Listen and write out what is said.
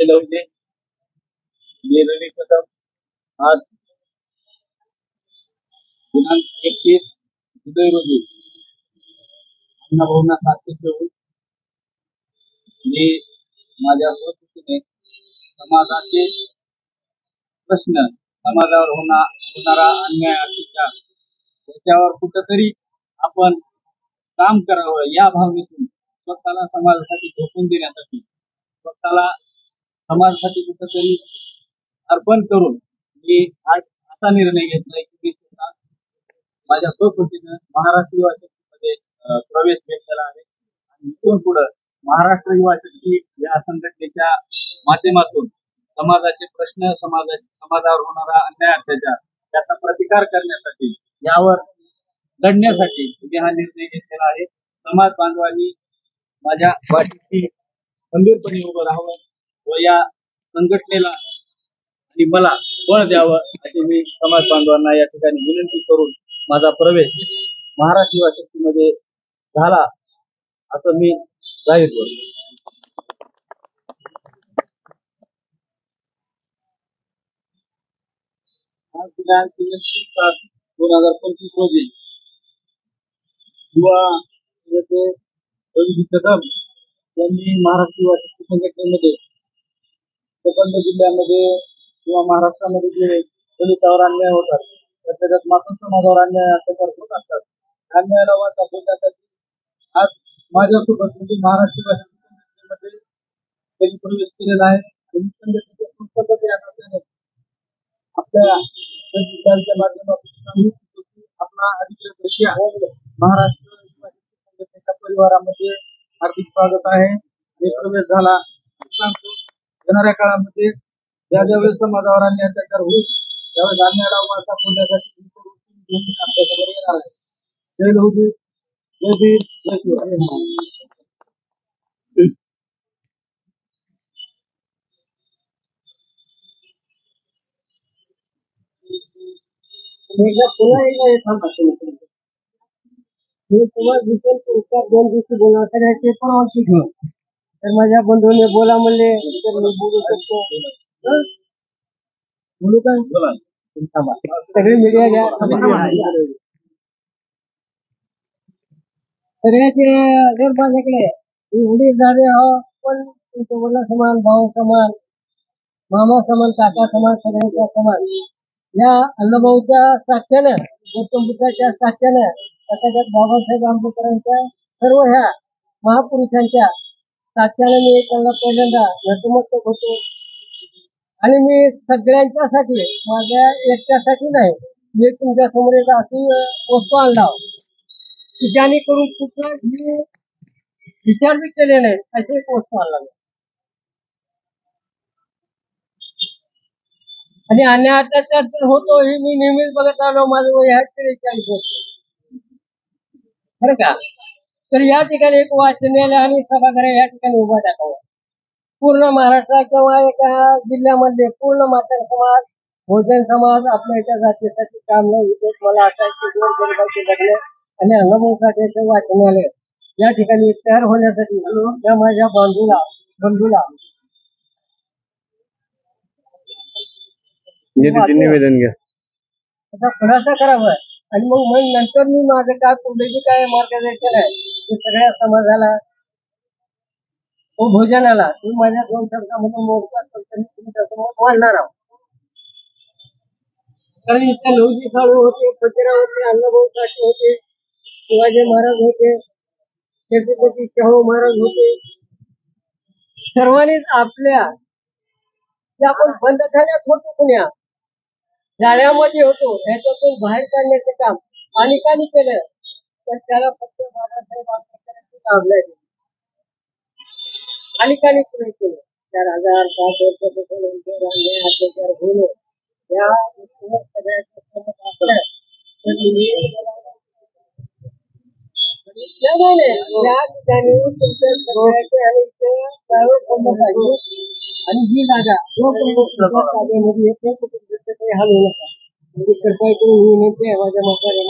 लवजे मी रवी कदम आज दिनांक 31 जुलै रोजी अण्णाभाऊंना साक्षी ठेवून मी माझ्या स्वतःने समाजाचे प्रश्न, समाजावर होणारा अन्याय अत्याचार याच्यावर कुठंतरी आपण काम करावं या भावनेतून स्वतःला समाजासाठी झोकून देण्यासाठी, स्वतःला समाजासाठी कुठंतरी अर्पण करून मी आज असा निर्णय घेतलाय की मी सुद्धा माझ्या स्वखुशीनं महाराष्ट्र युवा शक्तीमध्ये प्रवेश घेतलेला आहे आणि इथून पुढे महाराष्ट्र युवा शक्ती या संघटनेच्या माध्यमातून समाजाचे प्रश्न, समाजावर होणारा अन्याय अत्याचार त्याचा प्रतिकार करण्यासाठी, यावर लढण्यासाठी मी हा निर्णय घेतलेला आहे. समाज बांधवांनी माझ्या पाठीशी खंबीरपणे उभं राहावं व या संघटनेला आणि मला बळ द्यावं अशी मी समाज बांधवांना या ठिकाणी विनंती करून माझा प्रवेश महाराष्ट्र युवा शक्तीमध्ये झाला असं मी जाहीर करतो. आज दिनांक 3/7/2025 रोजी युवा नेते रवी कदम यांनी महाराष्ट्र युवा शक्ती संघटनेमध्ये उपखंड जिल्ह्यामध्ये किंवा महाराष्ट्रामध्ये जे दलितावर अन्याय होतात, त्याच्यात मातृ समाजावर अन्याय अत्याचार होत असतात, अन्यायाला वाचा फोडण्यासाठी आज माझ्यासोबत म्हणजे महाराष्ट्र युवा शक्ती संघटनेमध्ये त्यांनी प्रवेश केलेला आहे. संघटनेचे संस्थापक असल्याने आपल्या संघटनेच्या माध्यमातून आपला अधिकृत रशिया महाराष्ट्र युवा शक्ती संघटनेच्या परिवारामध्ये हार्दिक स्वागत आहे. हे प्रवेश झाला येणाऱ्या काळामध्ये ज्यावेळेस समाजावर अन्याय अत्याचार होईल त्यावेळेस अन्यायाला वाचा फोडण्यासाठी आपल्यासमोर येणार आहे. जय लवजी, जय भीम, जय शिवराय. तुम्हाला दिसेल पुरस्कार 2 दिवशी बोलणार सगळ्याचे परवानगी घेऊन, तर माझ्या बंधूने बोला म्हणले तर मी बोलू शकतो. बोलू काय? बोला. सगळे मीडिया घ्या. सगळ्याचे जर माझ्याकडे एवढे झाले हो, पण तुमच्या मुला समान, भाऊ समान, मामा समान, काका समान, सगळ्यांच्या समान. या अण्णाभाऊच्या साक्षानं, गौतम बुद्धाच्या साक्षानं, त्याच्यात बाबासाहेब आंबेडकरांच्या सर्व ह्या महापुरुषांच्या साक्षानं मी त्यांना पहिल्यांदा नतमस्तक होतो. आणि मी सगळ्यांच्यासाठी, माझ्या एकट्यासाठी नाही, मी तुमच्या समोर एक अशी वस्तू आणला की ज्याने करून कुठलाही विचार बी केले नाही अशी एक वस्तू आणला. आणि अन्याय अत्याचार होतो हे मी नेहमीच बघत आलो. माझं वय 43 वर्ष, बरं का. तर या ठिकाणी एक वाचनालय आणि सभागृह या ठिकाणी उभा टाकावं. पूर्ण महाराष्ट्रात किंवा एका जिल्ह्यामध्ये पूर्ण माता समाज, भोजन समाज आपल्या एका जातीसाठी काम नाही. मला असायचे गरिबाचे लग्न आणि अण्णाभाऊसाठी वाचनालय या ठिकाणी तयार होण्यासाठी या माझ्या बंधूला निवेदन घ्या, असा खुलासा करावा. आणि मग नंतर मी माझं काय पुढे जे काय मार्गदर्शन आहे ते सगळ्या समाजाला भोजनाला तुम्ही माझ्या 2 शब्दामधून तुमच्यासमोर मांडणार आहोत. कारण इथं लवजी साळू होते, फतेराव होते, अण्णाभाऊ साठे होते, शिवाजी महाराज होते, छत्रपती शाहू महाराज होते. सर्वांनीच आपल्या जे आपण बंदखान्यात होतो, पुण्या जाळ्यामध्ये होतो, ह्याच्यातून बाहेर काढण्याचं काम अनेकांनी केलं, पण त्याला फक्त बाबासाहेब आंबेडकरांची लाभलंय. अनेकांनी पुढे केलं. 4005 वर्षापासून अन्याय अत्याचार होणं या गोष्टीवर सगळ्याचं सहमत असलं तर या ठिकाणी तुमच्या सगळ्याचे आणि ही जागा ताब्यामध्ये येते, हलवू नका. म्हणजे कृपया करून विनंती आहे माझ्या म्हाताऱ्या